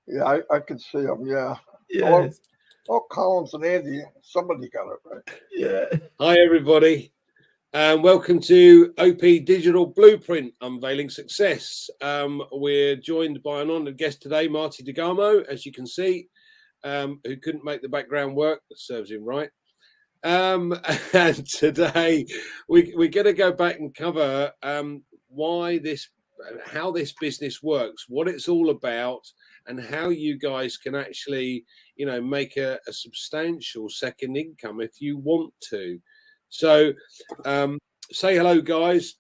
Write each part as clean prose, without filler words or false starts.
Yeah, I can see them. Yeah. Hello, Yes. oh, Collins and Andy. Somebody got it right. Yeah. Hi, everybody, and welcome to OP Digital Blueprint Unveiling Success. We're joined by an honoured guest today, Marty DeGamo, as you can see, who couldn't make the background work. That serves him right. And today we're going to go back and cover how this business works, what it's all about, and how you guys can actually, make a substantial second income if you want to. So, say hello, guys.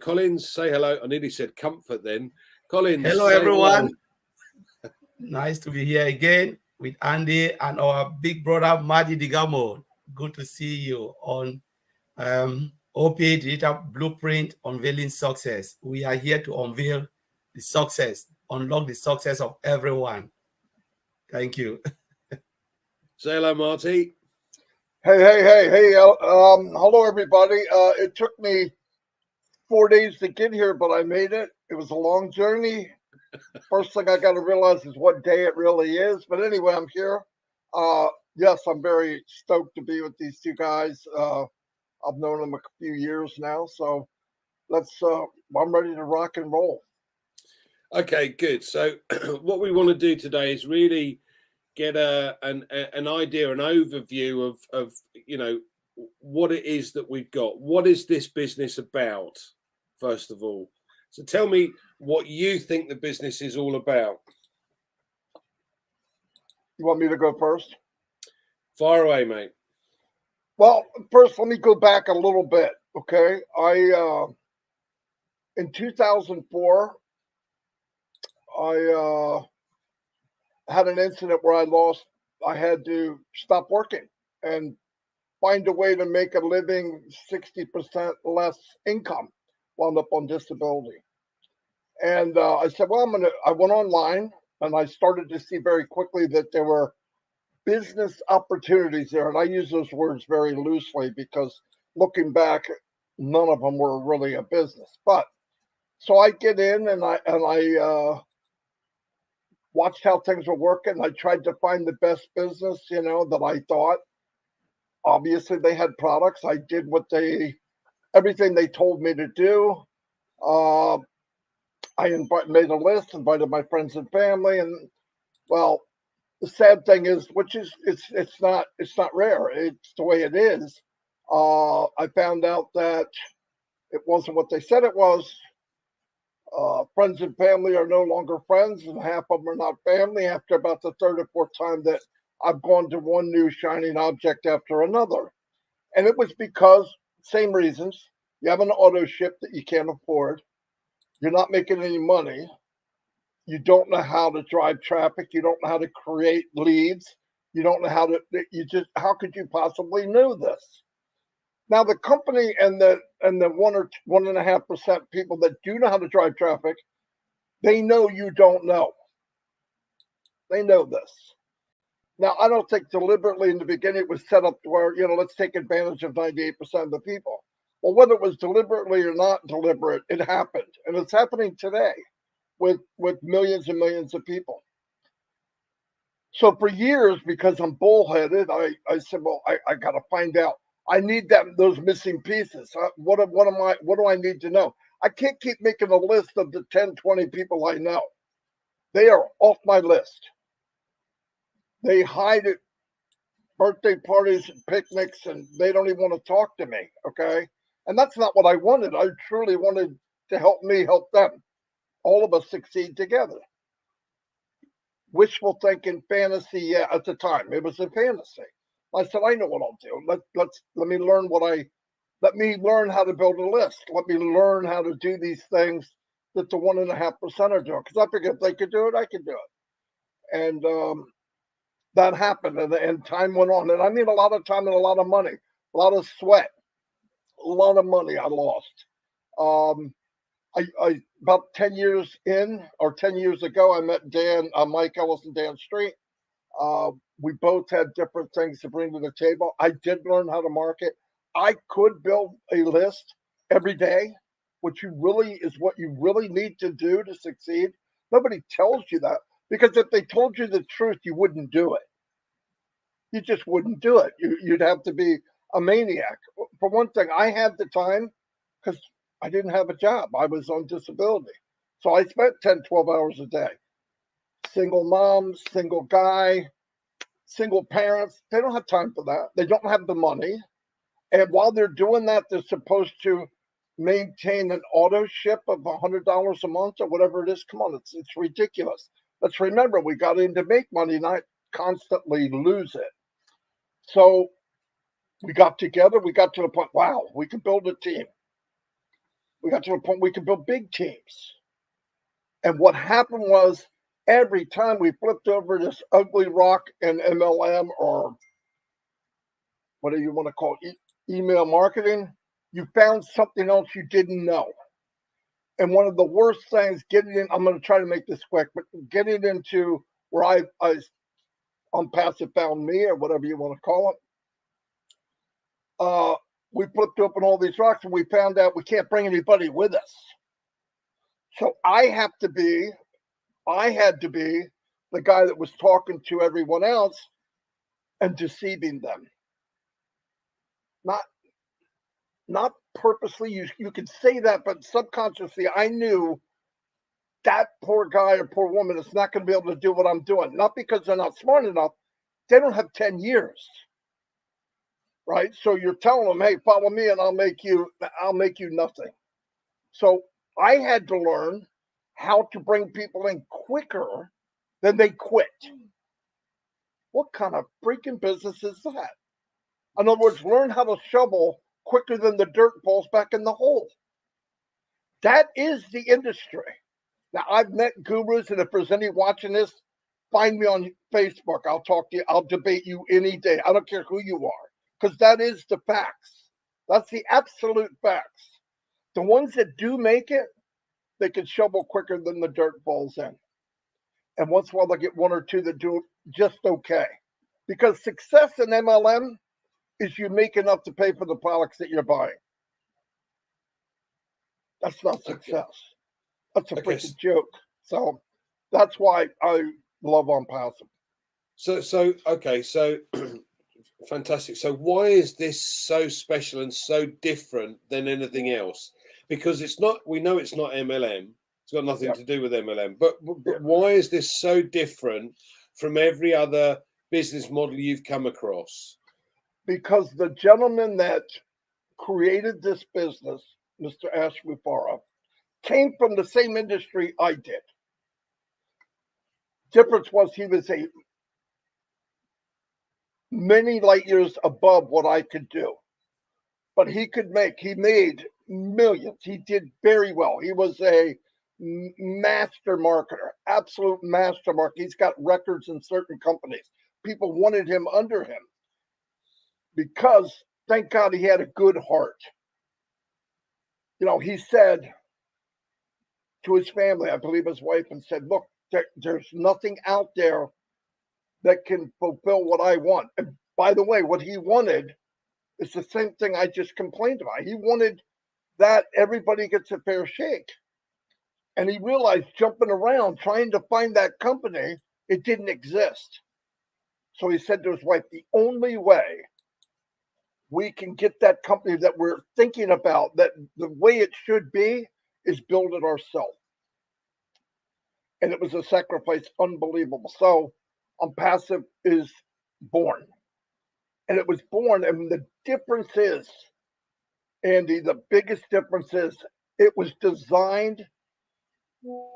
Collins, say hello. I nearly said comfort then. Collins, Hello, say hello. everyone. Nice to be here again with Andy and our big brother, Marty Digamo. Good to see you on OP Digital Blueprint Unveiling Success. We are here to unveil the success, unlock the success of everyone. Thank you. Say hello, Marty. Hey. Hello, everybody. It took me 4 days to get here, but I made it. It was a long journey. First thing I got to realize is what day it really is. But anyway, I'm here. Yes, I'm very stoked to be with these two guys. I've known them a few years now, so I'm ready to rock and roll. Okay, good. So what we want to do today is really get an idea, an overview of what it is that we've got. What is this business about, first of all? So tell me what you think the business is all about. You want me to go first? Fire away, mate. Well, first, let me go back a little bit. Okay, in 2004, I had an incident where I had to stop working and find a way to make a living 60% less income, wound up on disability. And I said, well, I went online and I started to see very quickly that there were business opportunities there. And I use those words very loosely because looking back, none of them were really a business. But so I get in and I watched how things were working. I tried to find the best business, that I thought. Obviously, they had products. I did everything they told me to do. Uh, made a list, invited my friends and family, and well, the sad thing is, which is it's not rare. It's the way it is. I found out that it wasn't what they said it was. Friends and family are no longer friends, and half of them are not family after about the third or fourth time that I've gone to one new shining object after another. And it was because, same reasons, you have an auto ship that you can't afford, you're not making any money, you don't know how to drive traffic, you don't know how to create leads, you don't know how could you possibly know this? Now the company and the 1.5% people that do know how to drive traffic, they know you don't know. They know this. Now I don't think deliberately in the beginning it was set up to where, let's take advantage of 98% of the people. Well, whether it was deliberately or not deliberate, it happened. And it's happening today with millions and millions of people. So for years, because I'm bullheaded, I said, well, I got to find out. I need those missing pieces. What do I need to know? I can't keep making a list of the 10, 20 people I know. They are off my list. They hide at birthday parties and picnics, and they don't even want to talk to me. Okay. And that's not what I wanted. I truly wanted to help me help them. All of us succeed together. Wishful thinking, fantasy. Yeah, at the time it was a fantasy. I said, I know what I'll do. Let me learn let me learn how to build a list. Let me learn how to do these things that the 1.5% are doing. Because I figured if they could do it, I could do it. And that happened, and time went on. And I mean, a lot of time and a lot of money, a lot of sweat, a lot of money I lost. I about 10 years in, or 10 years ago, I met Mike Ellis and Dan Street. We both had different things to bring to the table. I did learn how to market. I could build a list every day, which is what you really need to do to succeed. Nobody tells you that. Because if they told you the truth, you wouldn't do it. You just wouldn't do it. You'd have to be a maniac. For one thing, I had the time because I didn't have a job. I was on disability. So I spent 10, 12 hours a day. Single mom, single guy, single parents, they don't have time for that. They don't have the money. And while they're doing that, they're supposed to maintain an auto ship of $100 a month or whatever it is. Come on, it's ridiculous. Let's remember, we got in to make money, not constantly lose it. So we got together. We got to the point, wow, we can build a team. We got to the point we can build big teams. And what happened was every time we flipped over this ugly rock in MLM or whatever you want to call it, email marketing, you found something else you didn't know. And one of the worst things getting in, I'm going to try to make this quick, but getting into where I Unpassive found me or whatever you want to call it, we flipped open all these rocks and we found out we can't bring anybody with us. So I had to be the guy that was talking to everyone else and deceiving them. Not purposely, you can say that, but subconsciously I knew that poor guy or poor woman is not going to be able to do what I'm doing. Not because they're not smart enough. They don't have 10 years. Right? So you're telling them, hey, follow me and I'll make you nothing. So I had to learn how to bring people in quicker than they quit. What kind of freaking business is that? In other words, learn how to shovel quicker than the dirt falls back in the hole. That is the industry. Now, I've met gurus, and if there's any watching this, find me on Facebook. I'll talk to you. I'll debate you any day. I don't care who you are, because that is the facts. That's the absolute facts. The ones that do make it, they can shovel quicker than the dirt falls in. And once in a while, they'll get one or two that do it just okay. Because success in MLM is you make enough to pay for the products that you're buying. That's not success. That's a freaking joke. So that's why I love Unpassive. So fantastic. So why is this so special and so different than anything else? Because we know it's not MLM. It's got nothing to do with MLM. But why is this so different from every other business model you've come across? Because the gentleman that created this business, Mr. Ashwifara, came from the same industry I did. Difference was he was a many light years above what I could do. But he made millions. He did very well. He was a master marketer, absolute master marketer. He's got records in certain companies. People wanted him under him because, thank God, he had a good heart. You know, he said to his family, I believe his wife, and said, look, there's nothing out there that can fulfill what I want. And by the way, what he wanted is the same thing I just complained about. He wanted that everybody gets a fair shake. And he realized jumping around, trying to find that company, it didn't exist. So he said to his wife, the only way we can get that company that we're thinking about, that the way it should be, is build it ourselves. And it was a sacrifice unbelievable. So Unpassive is born. And it was born, and the difference is, Andy, the biggest difference is it was designed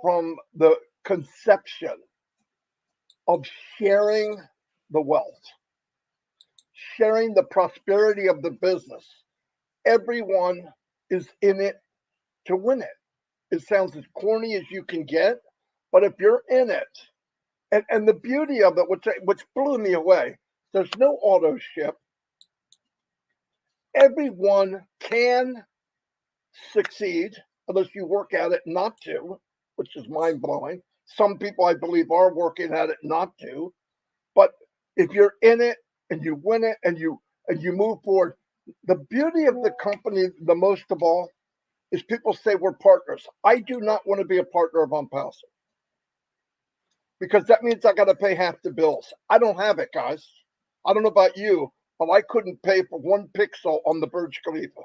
from the conception of sharing the wealth, sharing the prosperity of the business. Everyone is in it to win it. It sounds as corny as you can get, but if you're in it, and the beauty of it, which blew me away, there's no auto ship. Everyone can succeed unless you work at it not to, which is mind-blowing. Some people, I believe, are working at it not to. But if you're in it and you win it and you move forward, the beauty of the company, the most of all, is people say we're partners. I do not want to be a partner of Unpassive. because that means I got to pay half the bills. I don't have it, guys. I don't know about you, but I couldn't pay for one pixel on the Burj Khalifa.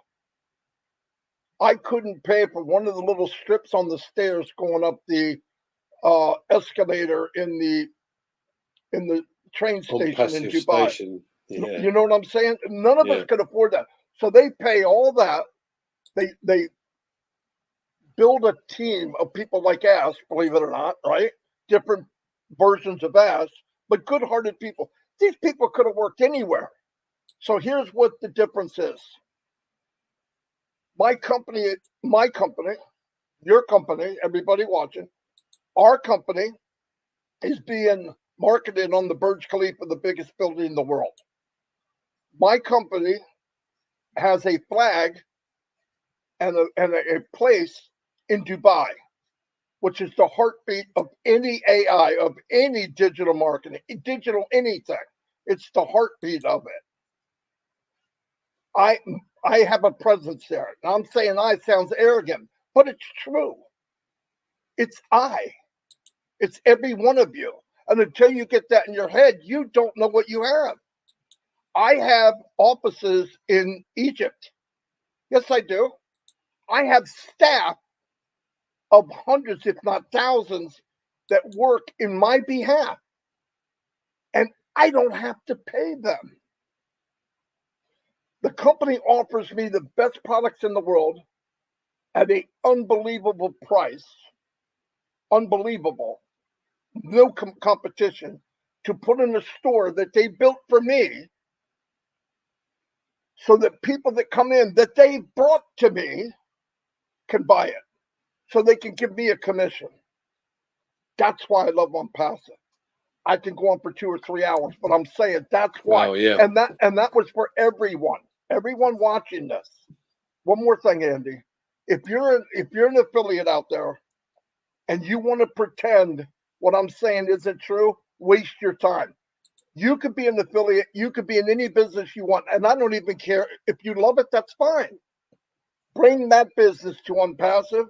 I couldn't pay for one of the little strips on the stairs going up the escalator in the train station in ONPASSIVE Dubai. station. Yeah. You know what I'm saying? None of us could afford that. So they pay all that. They build a team of people like us, believe it or not, right? Different versions of us, but good-hearted people. These people could have worked anywhere. So here's what the difference is. My company, your company, everybody watching, our company is being marketed on the Burj Khalifa, the biggest building in the world. My company has a flag and a place in Dubai, which is the heartbeat of any AI, of any digital marketing, digital anything. It's the heartbeat of it. I have a presence there. Now I'm saying I sounds arrogant, but it's true. It's I. It's every one of you. And until you get that in your head, you don't know what you have. I have offices in Egypt. Yes, I do. I have staff of hundreds, if not thousands, that work in my behalf. And I don't have to pay them. The company offers me the best products in the world at an unbelievable price. Unbelievable. No competition to put in a store that they built for me so that people that come in that they brought to me can buy it so they can give me a commission. That's why I love ONPASSIVE. I can go on for 2 or 3 hours, but I'm saying that's why. Wow, yeah. And that was for everyone watching this. One more thing, Andy. If you're an affiliate out there and you want to pretend what I'm saying isn't true, waste your time. You could be an affiliate. You could be in any business you want. And I don't even care. If you love it, that's fine. Bring that business to ONPASSIVE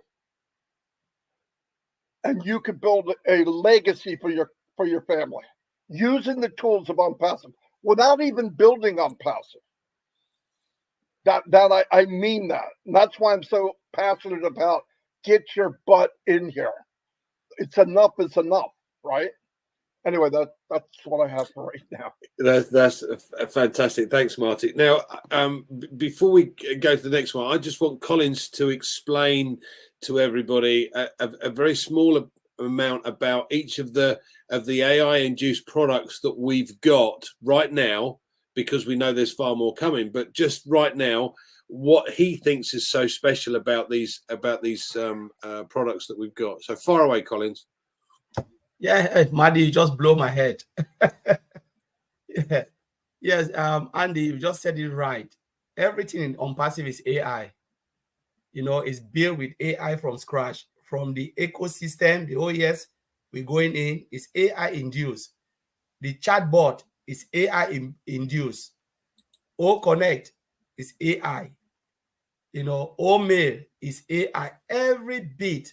and you could build a legacy for your family using the tools of ONPASSIVE without even building ONPASSIVE. I mean that. And that's why I'm so passionate about get your butt in here. It's enough is enough, right? Anyway, that's what I have for right now. That's fantastic. Thanks, Marty. Now, before we go to the next one, I just want Collins to explain to everybody a very small amount about each of the AI-induced products that we've got right now, because we know there's far more coming. But just right now, what he thinks is so special about these products that we've got. So far away, Collins. Yeah, Maddie, you just blow my head. Yeah. Yes, Andy, you just said it right. Everything in ONPASSIVE is AI. You know, it's built with AI from scratch. From the ecosystem, the OES, we're going in, is AI induced. The chatbot is AI induced. O-Connect is AI. You know, O-Mail is AI. Every bit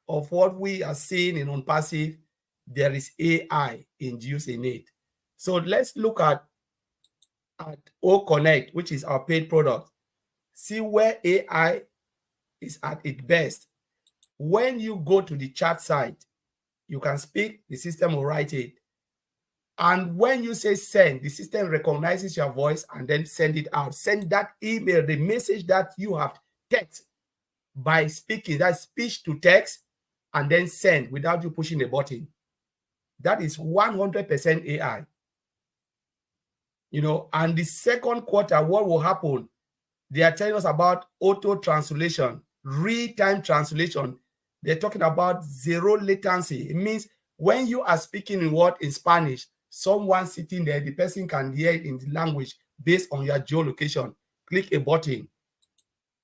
of what we are seeing in ONPASSIVE, there is AI induced in it. So let's look at O-Connect, which is our paid product. See where AI is at its best. When you go to the chat site, you can speak, the system will write it. And when you say send, the system recognizes your voice and then send it out. Send that email, the message that you have text by speaking, that speech to text, and then send without you pushing a button. That is 100% AI. You know, and the second quarter, what will happen? They are telling us about auto translation, real-time translation. They're talking about zero latency. It means when you are speaking in Spanish, someone sitting there, the person can hear it in the language based on your geolocation. Click a button,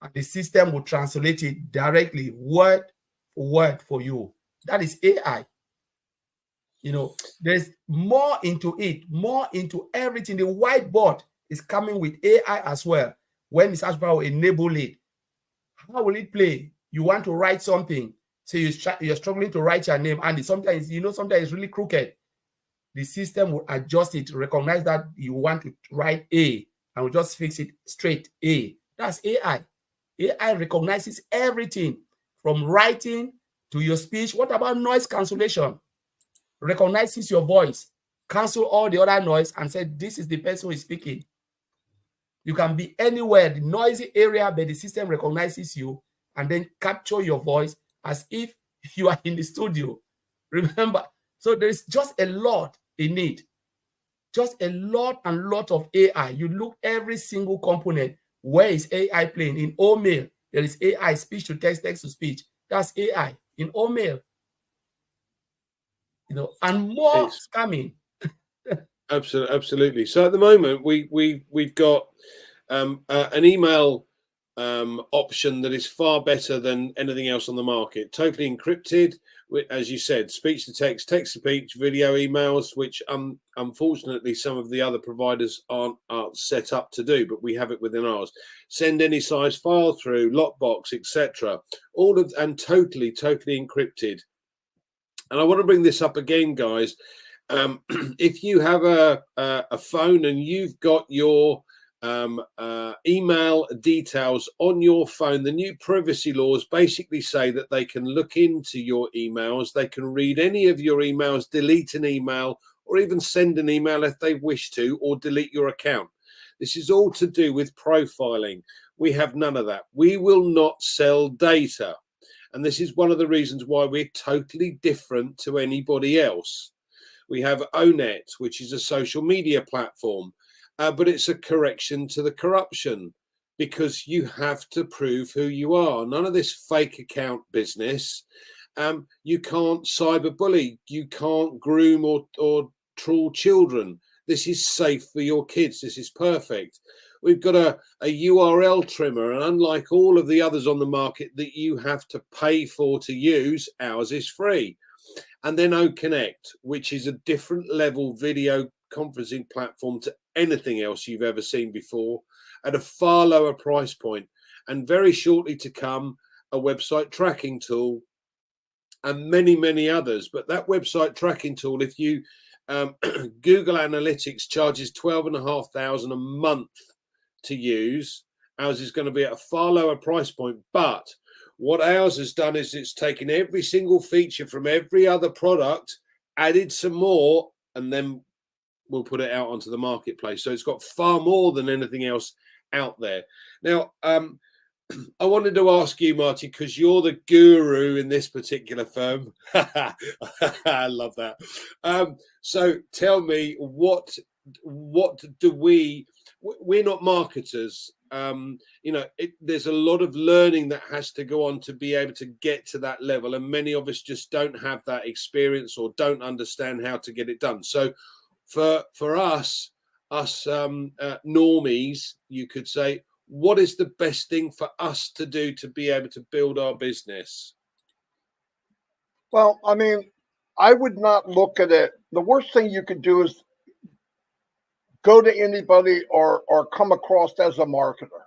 and the system will translate it directly, word for word for you. That is AI. You know, there's more into it, more into everything. The whiteboard is coming with AI as well. When the search bar will enable it, how will it play? You want to write something, So you're struggling to write your name, and sometimes, sometimes it's really crooked. The system will adjust it to recognize that you want to write A, and will just fix it straight A. That's AI. AI recognizes everything from writing to your speech. What about noise cancellation? Recognizes your voice, cancel all the other noise, and say, this is the person who is speaking. You can be anywhere, the noisy area, but the system recognizes you and then capture your voice as if you are in the studio. Remember, so there's just a lot in it. Just a lot of AI. You look every single component. Where is AI playing? In OMail, there is AI, speech to text, text to speech. That's AI in OMail. And more scamming. Absolutely. So at the moment, we've got an email option that is far better than anything else on the market. Totally encrypted, as you said, speech to text, text to speech, video emails, which unfortunately some of the other providers aren't set up to do, but we have it within ours. Send any size file through, lockbox, etc. And totally encrypted. And I want to bring this up again, guys. If you have a phone and you've got your email details on your phone, the new privacy laws basically say that they can look into your emails, they can read any of your emails, delete an email, or even send an email if they wish to, or delete your account. This is all to do with profiling. We have none of that. We will not sell data. And this is one of the reasons why we're totally different to anybody else. We have ONET, which is a social media platform, but it's a correction to the corruption, because you have to prove who you are. None of this fake account business. You can't cyberbully. You can't groom or troll children. This is safe for your kids. This is perfect. We've got a URL trimmer, and unlike all of the others on the market that you have to pay for to use, ours is free. And then OConnect, which is a different level video conferencing platform to anything else you've ever seen before, at a far lower price point. And very shortly to come, a website tracking tool, and many others. But that website tracking tool, if you Google Analytics charges $12,500 a month to use. Ours is going to be at a far lower price point, but what ours has done is it's taken every single feature from every other product, added some more, and then we'll put it out onto the marketplace. So it's got far more than anything else out there. Now, I wanted to ask you, Marty, because you're the guru in this particular firm. I love that. So tell me, what do we're not marketers. There's a lot of learning that has to go on to be able to get to that level. And many of us just don't have that experience or don't understand how to get it done. So for us normies, you could say, what is the best thing for us to do to be able to build our business? Well, I mean, I would not look at it. The worst thing you could do is go to anybody or come across as a marketer,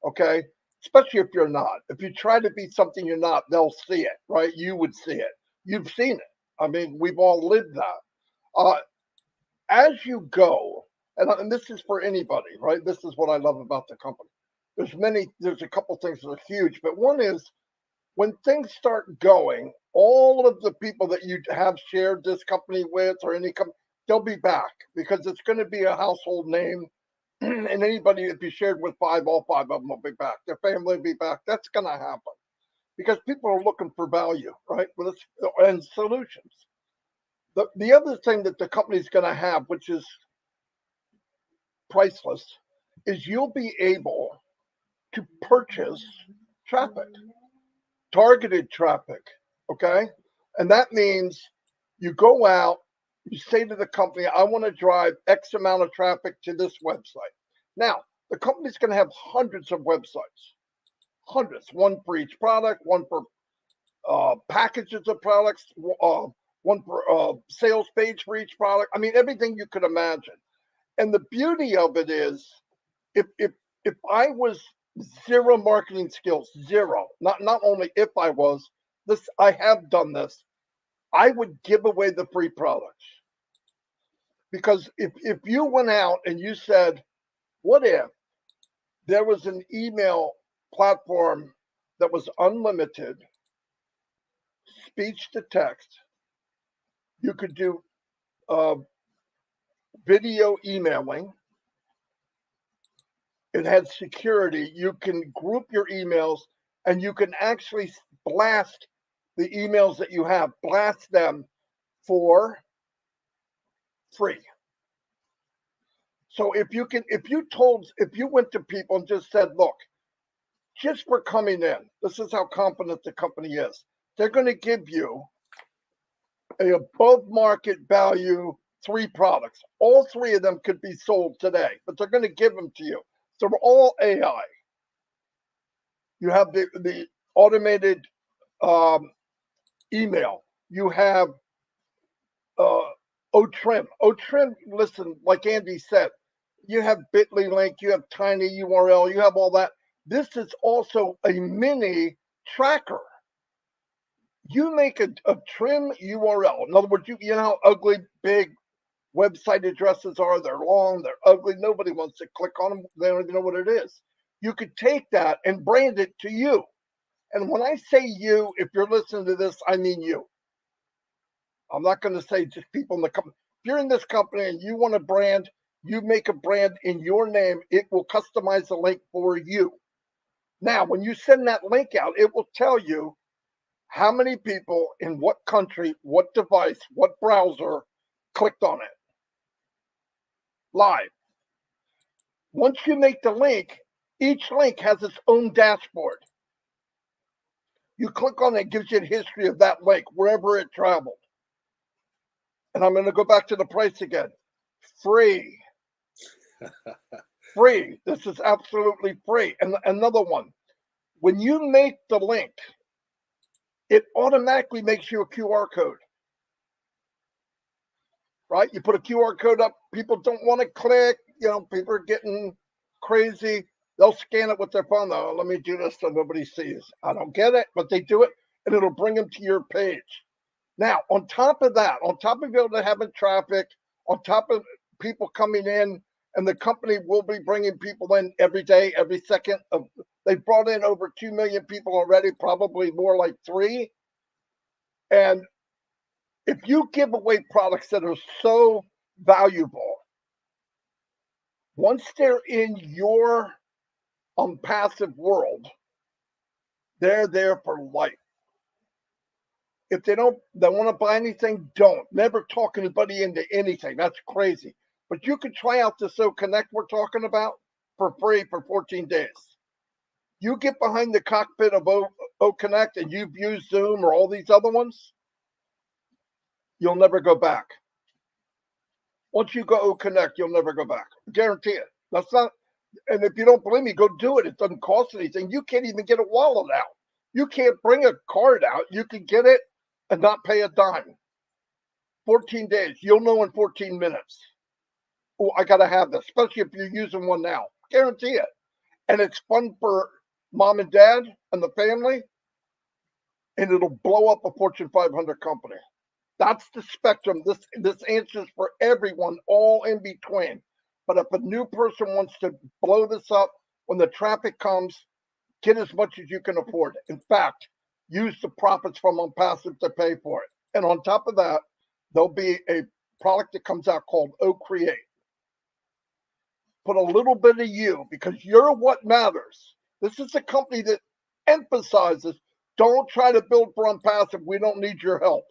okay? Especially if you're not. If you try to be something you're not, they'll see it, right? You would see it. You've seen it. I mean, we've all lived that. As you go, and this is for anybody, right? This is what I love about the company. There's a couple things that are huge, but one is when things start going, all of the people that you have shared this company with or any company, they'll be back because it's going to be a household name. And anybody, if you shared with all five of them will be back. Their family will be back. That's going to happen because people are looking for value, right? And solutions. The other thing that the company's going to have, which is priceless, is you'll be able to purchase traffic, targeted traffic, okay? And that means you go out, you say to the company, I want to drive X amount of traffic to this website. Now, the company's going to have hundreds of websites, hundreds, one for each product, one for packages of products, one for sales page for each product. I mean, everything you could imagine. And the beauty of it is, if I was zero marketing skills, zero, not only if I was, I have done this. I would give away the free products. Because if you went out and you said, what if there was an email platform that was unlimited, speech to text, you could do video emailing, it had security, you can group your emails, and you can actually blast the emails that you have, blast them for free. So if you went to people and just said, look, just for coming in, this is how confident the company is. They're going to give you a above market value 3 products. All 3 of them could be sold today, but they're going to give them to you. So they're all AI. You have the automated email. You have OTrim. OTrim, listen, like Andy said, you have bit.ly link, you have tiny URL, you have all that. This is also a mini tracker. You make a trim URL. In other words, you know how ugly big website addresses are? They're long, they're ugly. Nobody wants to click on them. They don't even know what it is. You could take that and brand it to you. And when I say you, if you're listening to this, I mean you. I'm not going to say just people in the company. If you're in this company and you want a brand, you make a brand in your name. It will customize the link for you. Now, when you send that link out, it will tell you how many people in what country, what device, what browser clicked on it live. Once you make the link, each link has its own dashboard. You click on it, it gives you a history of that link, wherever it traveled. And I'm going to go back to the price again. Free. Free. This is absolutely free. And another one, when you make the link, it automatically makes you a QR code. Right? You put a QR code up, people don't want to click, people are getting crazy. They'll scan it with their phone. Oh, let me do this so nobody sees. I don't get it, but they do it, and it'll bring them to your page. Now, on top of that, on top of able to having traffic, on top of people coming in, and the company will be bringing people in every day, every second. They've brought in over 2 million people already, probably more like 3. And if you give away products that are so valuable, once they're in your unpassive world, they're there for life. If they want to buy anything, don't. Never talk anybody into anything. That's crazy. But you could try out this Connect we're talking about for free for 14 days. You get behind the cockpit of Connect and you've used Zoom or all these other ones, you'll never go back. Once you go Connect, you'll never go back. Guarantee it. That's not. And if you don't believe me, go do it. It doesn't cost anything. You can't even get a wallet out. You can't bring a card out. You can get it and not pay a dime. 14 days. You'll know in 14 minutes. Oh, I got to have this, especially if you're using one now. Guarantee it. And it's fun for mom and dad and the family. And it'll blow up a Fortune 500 company. That's the spectrum. This answers for everyone, all in between. But if a new person wants to blow this up, when the traffic comes, get as much as you can afford. In fact, use the profits from ONPASSIVE to pay for it. And on top of that, there'll be a product that comes out called Create. Put a little bit of you, because you're what matters. This is a company that emphasizes, don't try to build for ONPASSIVE. We don't need your help.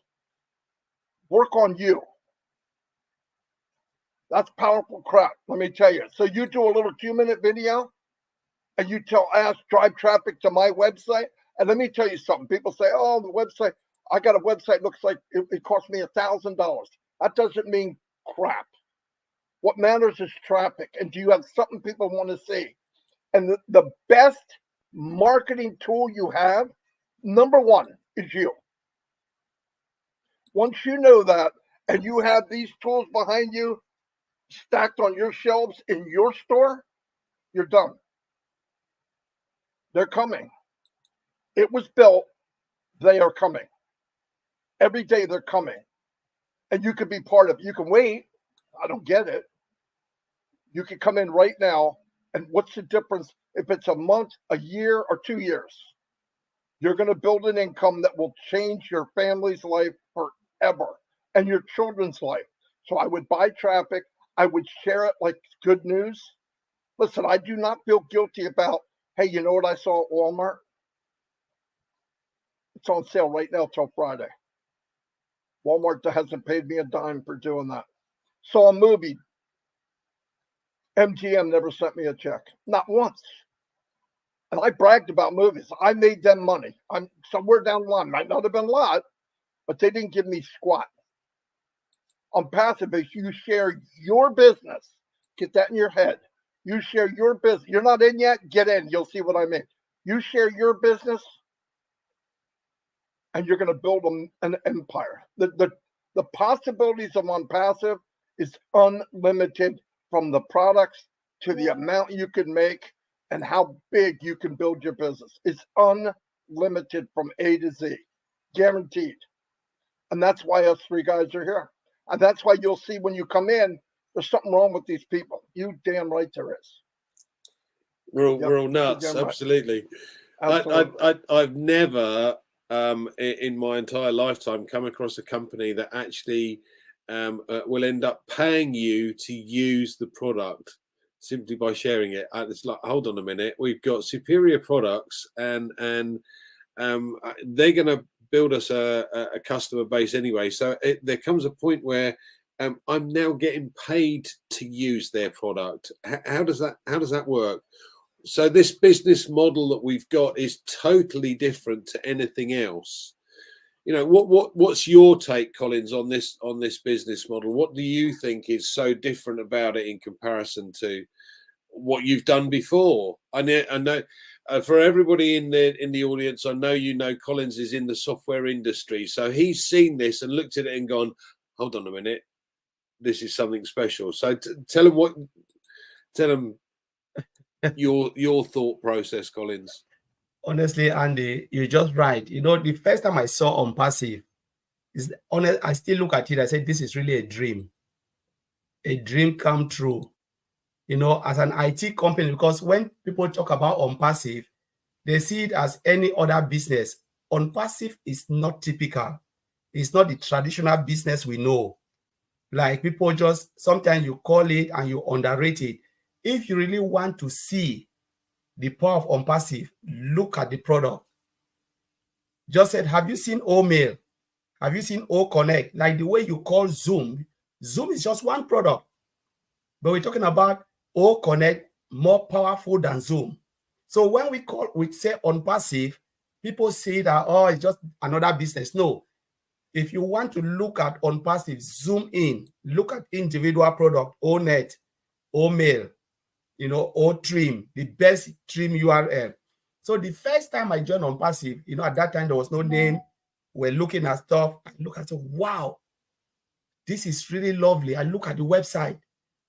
Work on you. That's powerful crap, let me tell you. So you do a little 2-minute video and you drive traffic to my website. And let me tell you something. People say, oh, the website, I got a website, looks like it cost me $1,000. That doesn't mean crap. What matters is traffic. And do you have something people want to see? And the best marketing tool you have, number one, is you. Once you know that, and you have these tools behind you stacked on your shelves in your store, you're done. They're coming. It was built They are coming. Every day they're coming. And you can be part of it. You can wait. I don't get it. You can come in right now. And what's the difference if it's a month, a year, or 2 years? You're going to build an income that will change your family's life forever and your children's life. So I would buy traffic. I would share it like good news. Listen, I do not feel guilty about, hey, you know what I saw at Walmart? It's on sale right now till Friday. Walmart hasn't paid me a dime for doing that. Saw a movie. MGM never sent me a check. Not once. And I bragged about movies. I made them money. I'm somewhere down the line. Might not have been a lot, but they didn't give me squat. On passive, if you share your business, get that in your head. You share your business. You're not in yet? Get in. You'll see what I mean. You share your business, and you're going to build an empire. The possibilities of ONPASSIVE is unlimited, from the products to the amount you can make and how big you can build your business. It's unlimited from A to Z, guaranteed. And that's why us three guys are here. And that's why you'll see when you come in, there's something wrong with these people. You damn right there is. We're all nuts. Absolutely. Right. Absolutely. I've never in my entire lifetime come across a company that actually will end up paying you to use the product simply by sharing it. It's like, hold on a minute, we've got superior products, and they're going to build us a customer base anyway. So there comes a point where I'm now getting paid to use their product. How does that work? So this business model that we've got is totally different to anything else. You know, what's your take, Collins, on this business model? What do you think is so different about it in comparison to what you've done before? I know for everybody in the audience, I know Collins is in the software industry, so he's seen this and looked at it and gone, "Hold on a minute, this is something special." So tell him your thought process, Collins. Honestly, Andy, you're just right. You know, the first time I saw ONPASSIVE, is honest, I still look at it, I said, this is really a dream come true. You know, as an IT company, because when people talk about ONPASSIVE, they see it as any other business. ONPASSIVE is not typical. It's not the traditional business we know. Like people just, sometimes you call it and you underrate it. If you really want to see the power of ONPASSIVE, look at the product. Just said, have you seen O-Mail? Have you seen O-Connect? Like the way you call Zoom. Zoom is just one product. But we're talking about O-Connect, more powerful than Zoom. So when we say ONPASSIVE, people say that, oh, it's just another business. No. If you want to look at ONPASSIVE, zoom in, look at individual product, O-Net, O-Mail, you know, O-Trim, the best trim URL. So the first time I joined ONPASSIVE, you know, at that time there was no name. We're looking at stuff. I look at it, wow, this is really lovely. I look at the website.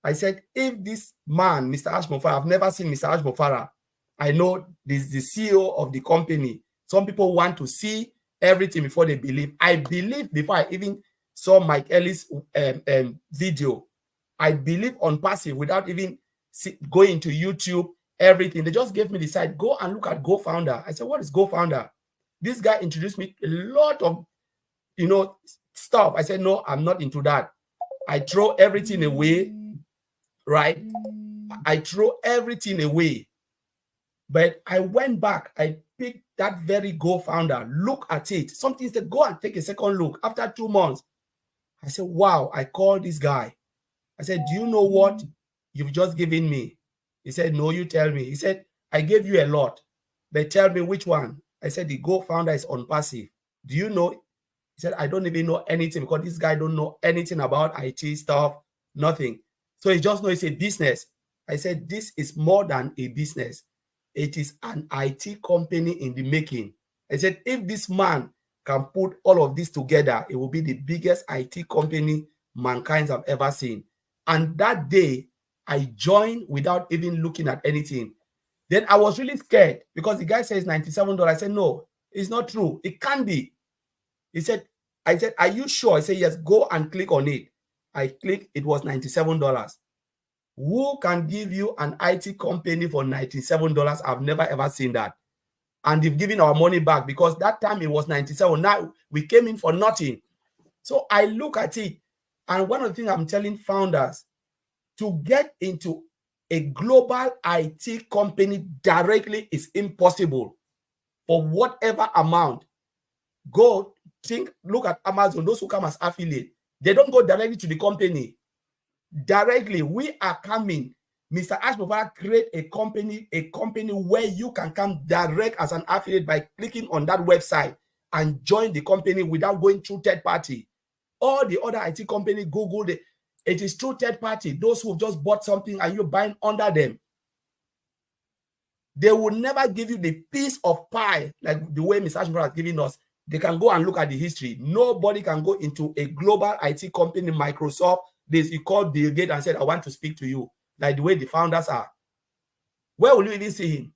I said, if this man, Mr. Ashmofara, I've never seen Mr. Ashmofara. I know this is the CEO of the company. Some people want to see everything before they believe. I believe before I even saw Mike Ellis' video. I believe ONPASSIVE without even going to YouTube, everything. They just gave me the site. Go and look at GoFounder. I said, what is GoFounder? This guy introduced me a lot of, you know, stuff. I said, no, I'm not into that. I throw everything away, right? I throw everything away. But I went back. I picked that very GoFounder. Look at it. Something said, go and take a second look. After 2 months, I said, wow, I called this guy. I said, do you know what you've just given me? He said, no, you tell me. He said, I gave you a lot, but tell me which one. I said, the GoFounder is ONPASSIVE. Do you know? He said, I don't even know anything because this guy don't know anything about IT stuff, nothing. So he just knows it's a business. I said, this is more than a business. It is an IT company in the making. I said, if this man can put all of this together, it will be the biggest IT company mankind have ever seen. And that day, I joined without even looking at anything. Then I was really scared because the guy says $97. I said, no, It's not true. It can be. He said, I said, are you sure? I said, yes, go and click on it. I clicked, it was $97. Who can give you an IT company for $97? I've never ever seen that. And they've given our money back because that time it was 97. Now we came in for nothing. So I look at it, and one of the things I'm telling founders, to get into a global IT company directly is impossible for whatever amount. Go look at Amazon, those who come as affiliate, they don't go directly to the company. Directly, we are coming. Mr. Ashmova create a company where you can come direct as an affiliate by clicking on that website and join the company without going through third party. All the other IT company, Google, it is through third party. Those who just bought something and you're buying under them. They will never give you the piece of pie like the way Mr. Ashmova has given us. They can go and look at the history. Nobody can go into a global IT company, Microsoft. You call Bill Gates and said, I want to speak to you, like the way the founders are. Where will you even see him?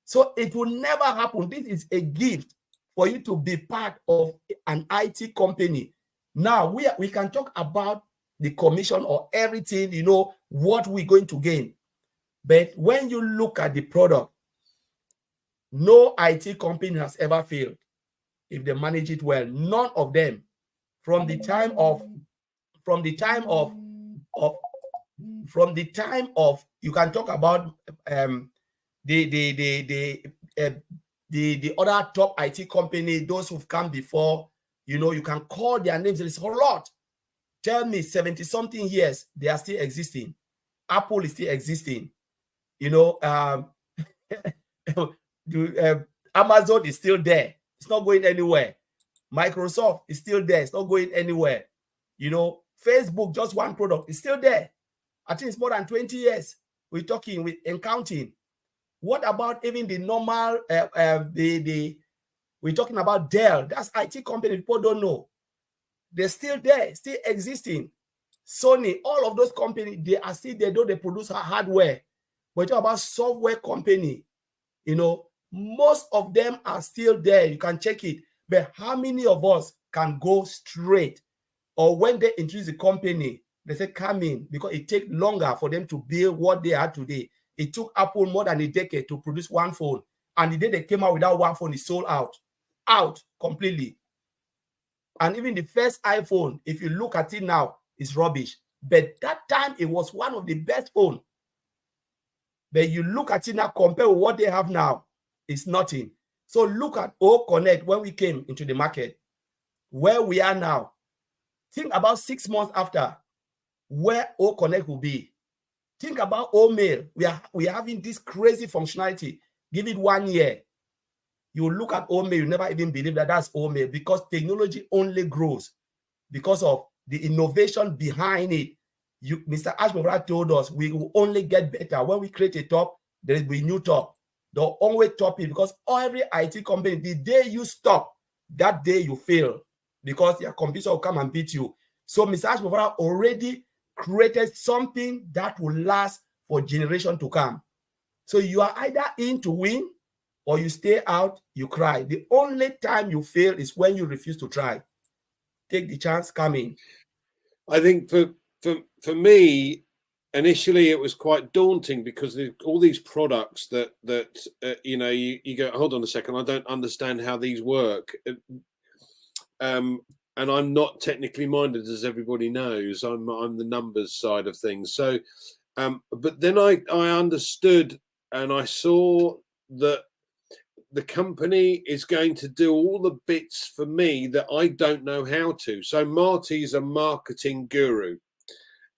So it will never happen. This is a gift for you to be part of an IT company. Now, we can talk about the commission or everything, what we're going to gain. But when you look at the product, no IT company has ever failed if they manage it well. None of them. From the time of you can talk about the other top IT company, those who've come before, you can call their names. There's a lot. Tell me 70-something years, they are still existing. Apple is still existing. Amazon is still there. It's not going anywhere. Microsoft is still there. It's not going anywhere. Facebook, just one product, is still there. I think it's more than 20 years. We're talking and counting. What about even the normal, we're talking about Dell. That's IT company people don't know. They're still there, still existing. Sony, all of those companies, they are still there, though they produce hardware. We're talking about software company. Most of them are still there. You can check it. But how many of us can go straight? Or when they introduce the company, they say, come in, because it takes longer for them to build what they are today. It took Apple more than a decade to produce one phone. And the day they came out without one phone, it sold out completely. And even the first iPhone, if you look at it now, is rubbish. But that time, it was one of the best phones. But you look at it now, compare with what they have now, it's nothing. So look at O Connect when we came into the market, where we are now. Think about 6 months after where O Connect will be. Think about O Mail. We are having this crazy functionality. Give it 1 year. You look at O Mail, you never even believe that that's O Mail, because technology only grows because of the innovation behind it. Mr. Ashmova told us we will only get better. When we create a top, there will be new top. They'll always top it, because every IT company, the day you stop, that day you fail, because your computer will come and beat you. So Mr. Ashmova already created something that will last for generations to come. So you are either in to win or you stay out, you cry. The only time you fail is when you refuse to try. Take the chance, come in. I think for me, initially it was quite daunting, because all these products that you go, hold on a second, I don't understand how these work. And I'm not technically minded, as everybody knows. I'm the numbers side of things. So, but then I understood, and I saw that the company is going to do all the bits for me that I don't know how to. So Marty's a marketing guru,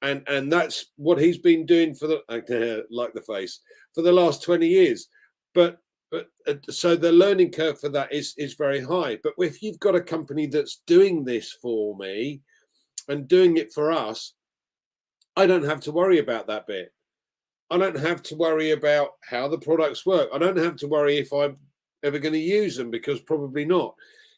and that's what he's been doing for like the face, for the last 20 years. But so the learning curve for that is very high. But if you've got a company that's doing this for me and doing it for us, I don't have to worry about that bit. I don't have to worry about how the products work. I don't have to worry if I'm ever going to use them, because probably not.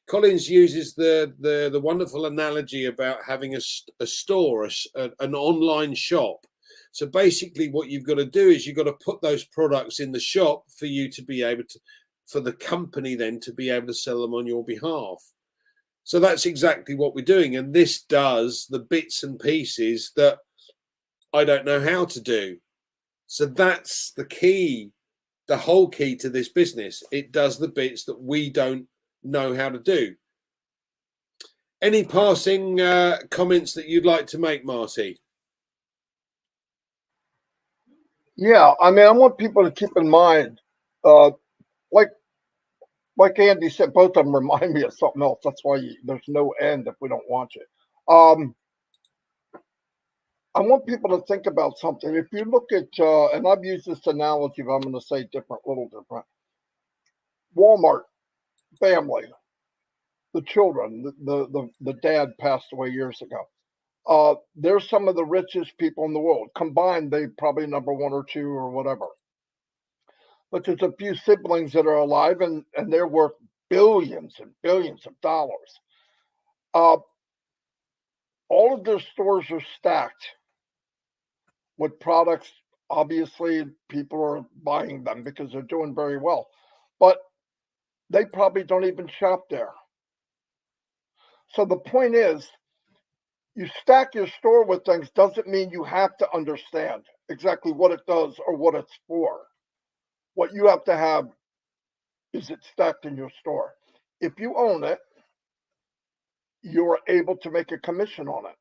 Collins uses the wonderful analogy about having a store, an online shop. So basically what you've got to do is you've got to put those products in the shop for you to be able to, for the company then to be able to sell them on your behalf. So that's exactly what we're doing. And this does the bits and pieces that I don't know how to do. So that's the key, the whole key to this business. It does the bits that we don't know how to do. Any passing comments that you'd like to make, Marty? Yeah, I mean, I want people to keep in mind, like Andy said, both of them remind me of something else. That's why there's no end if we don't watch it. I want people to think about something. If you look at, and I've used this analogy, but I'm going to say different, little different. Walmart family, the children, the dad passed away years ago. They're some of the richest people in the world. Combined, they probably number one or two or whatever. But there's a few siblings that are alive, and they're worth billions and billions of dollars. All of their stores are stacked with products. Obviously, people are buying them because they're doing very well. But they probably don't even shop there. So the point is, you stack your store with things doesn't mean you have to understand exactly what it does or what it's for. What you have to have is it stacked in your store. If you own it, you're able to make a commission on it.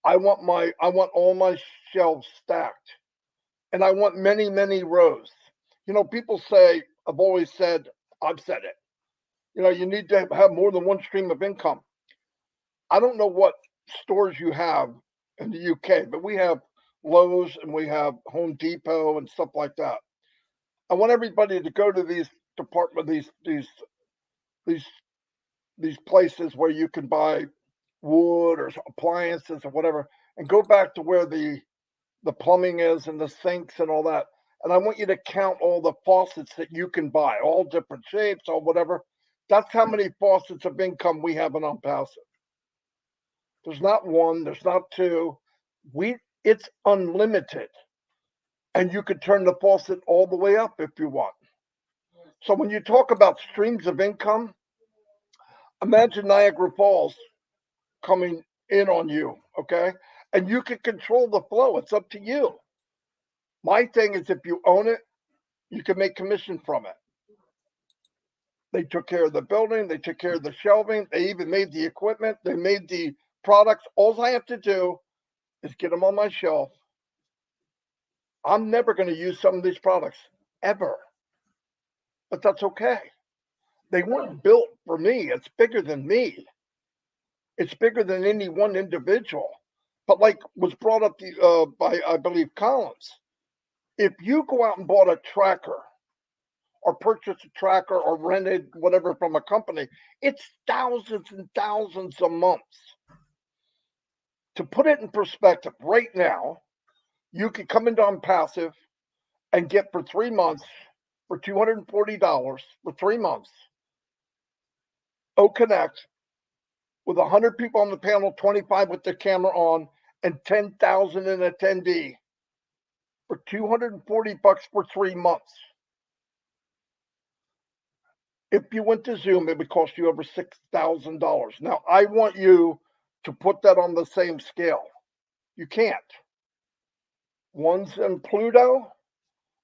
I want all my shelves stacked, and I want many, many rows. You know, people say, I've always said, I've said it. You know, you need to have more than one stream of income. I don't know what stores you have in the UK, but we have Lowe's and we have Home Depot and stuff like that. I want everybody to go to these these places where you can buy wood or appliances or whatever, and go back to where the plumbing is and the sinks and all that. And I want you to count all the faucets that you can buy, all different shapes or whatever. That's how many faucets of income we have in Unpassive. There's not one, there's not two. It's unlimited. And you could turn the faucet all the way up if you want. So when you talk about streams of income, imagine Niagara Falls coming in on you, okay? And you can control the flow. It's up to you. My thing is, if you own it, you can make commission from it. They took care of the building. They took care of the shelving. They even made the equipment. They made the products. All I have to do is get them on my shelf. I'm never going to use some of these products, ever. But that's okay. They weren't built for me. It's bigger than me. It's bigger than any one individual. But like was brought up by, I believe, Collins, if you go out and bought a tracker or purchased a tracker or rented whatever from a company, it's thousands and thousands a month. To put it in perspective, right now, you could come into Unpassive and get for 3 months, for $240 for 3 months, Connect with 100 people on the panel, 25 with the camera on, and 10,000 in attendee for $240 for 3 months. If you went to Zoom, it would cost you over $6,000. Now, I want you to put that on the same scale. You can't. One's in Pluto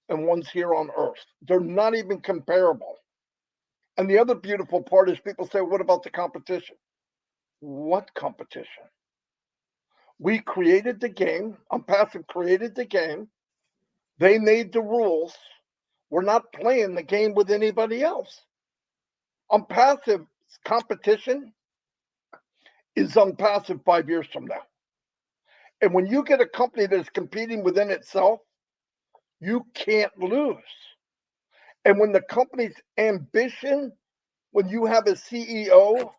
and one's here on Earth. They're not even comparable. And the other beautiful part is people say, what about the competition? What competition? We created the game. Unpassive created the game. They made the rules. We're not playing the game with anybody else. Unpassive competition is Unpassive 5 years from now. And when you get a company that is competing within itself, you can't lose. And when the company's ambition, when you have a CEO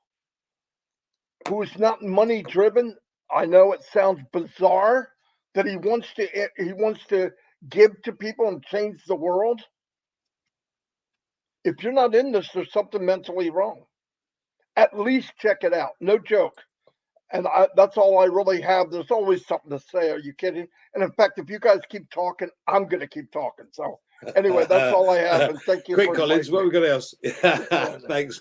who is not money driven, I know it sounds bizarre that he wants to give to people and change the world. If you're not in this, there's something mentally wrong. At least check it out. No joke. And that's all I really have. There's always something to say. Are you kidding? And in fact, if you guys keep talking, I'm going to keep talking. So Anyway, that's all I have. And thank you Quick, for Collins, what inviting we me. got else?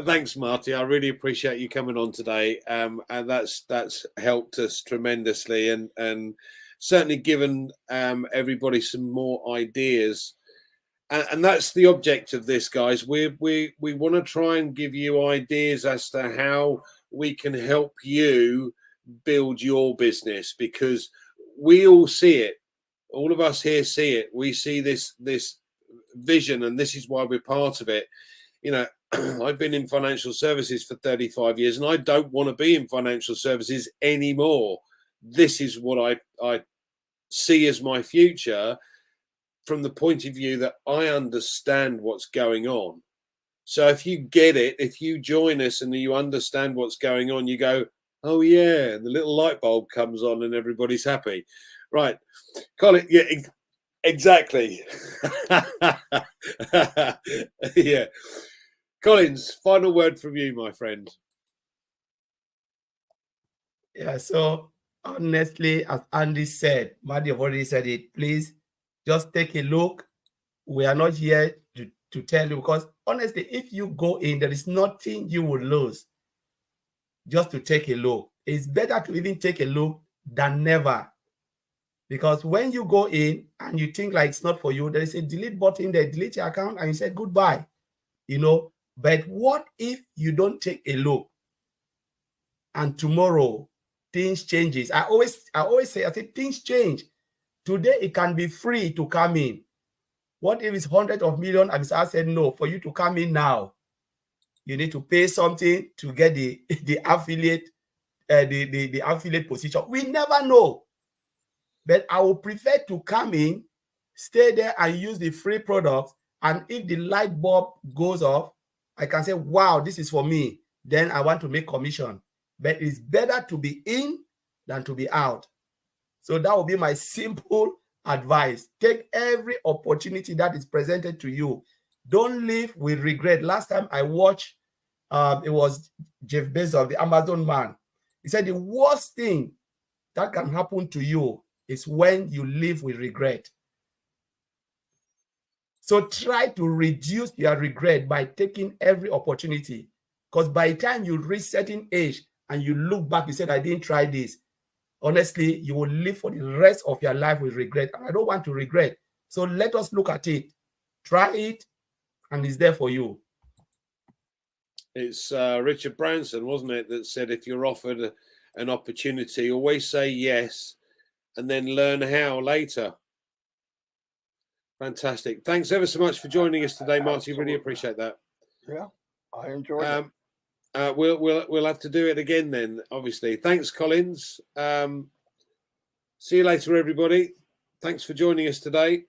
Thanks, Marty. I really appreciate you coming on today, and that's helped us tremendously, and certainly given everybody some more ideas. And that's the object of this, guys. We want to try and give you ideas as to how we can help you build your business, because we all see it. All of us here see it. We see this vision, and this is why we're part of it. You know, I've been in financial services for 35 years, and I don't want to be in financial services anymore. This is what I see as my future, from the point of view that I understand what's going on. So if you get it, if you join us and you understand what's going on, you go, oh yeah, and the little light bulb comes on and everybody's happy. Right. Colin, yeah, exactly. Yeah. Collins, final word from you, my friend. Yeah, so honestly, as Andy said, Maddie have already said it, please just take a look. We are not here to tell you, because honestly, if you go in, there is nothing you will lose just to take a look. It's better to even take a look than never. Because when you go in and you think like it's not for you, there is a delete button there, delete your account, and you say goodbye. You know, but what if you don't take a look and tomorrow things changes? I always say, things change. Today it can be free to come in. What if it's hundreds of millions? And I said, no, for you to come in now, you need to pay something to get the affiliate, the affiliate position. We never know. But I would prefer to come in, stay there and use the free products. And if the light bulb goes off, I can say, wow, this is for me. Then I want to make commission. But it's better to be in than to be out. So that will be my simple advice. Take every opportunity that is presented to you. Don't live with regret. Last time I watched, it was Jeff Bezos, the Amazon man. He said the worst thing that can happen to you is when you live with regret. So try to reduce your regret by taking every opportunity. Because by the time you reach certain age and you look back, you said, I didn't try this. Honestly, you will live for the rest of your life with regret. And I don't want to regret. So let us look at it. Try it, and it's there for you. It's Richard Branson, wasn't it, that said, if you're offered an opportunity, always say yes and then learn how later. Fantastic. Thanks ever so much for joining us today, Marty. Really appreciate that. Yeah, I enjoyed it. We'll have to do it again then, obviously. Thanks, Collins. See you later, everybody. Thanks for joining us today.